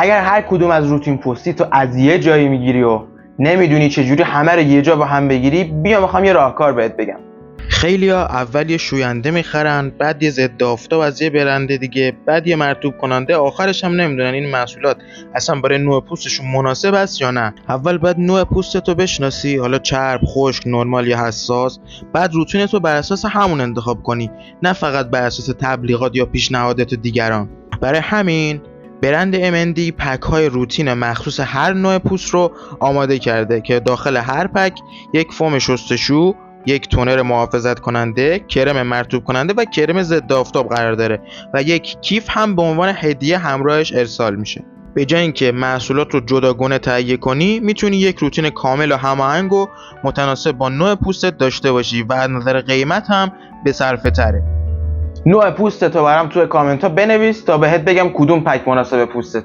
اگر هر کدوم از روتین پستی تو از یه جایی میگیری و نمیدونی چجوری همه رو یه جا با هم بگیری، بیا میخوام یه راهکار بهت بگم. خیلیا اول یه شوینده میخرن، بعد یه ضد آفتاب از یه برند دیگه، بعد یه مرطوب کننده، آخرش هم نمیدونن این محصولات اصلا برای نوع پوستشون مناسب است یا نه. اول باید نوع پوستتو بشناسی، حالا چرب، خشک، نرمال یا حساس. بعد روتینتو بر اساس همون انتخاب کنی، نه فقط بر اساس تبلیغات یا پیشنهادات دیگران. برای همین برند MND پک های روتین مخصوص هر نوع پوست رو آماده کرده که داخل هر پک یک فوم شستشو، یک تونر محافظت کننده، کرم مرطوب کننده و کرم ضد آفتاب قرار داره و یک کیف هم به عنوان هدیه همراهش ارسال میشه. به جای اینکه محصولات رو جداگانه تهیه کنی، میتونی یک روتین کامل و هماهنگ و متناسب با نوع پوستت داشته باشی و از نظر قیمت هم به صرفه تره. نوع پوستتو برام توی کامنت ها بنویس تا بهت بگم کدوم پک مناسب پوستت.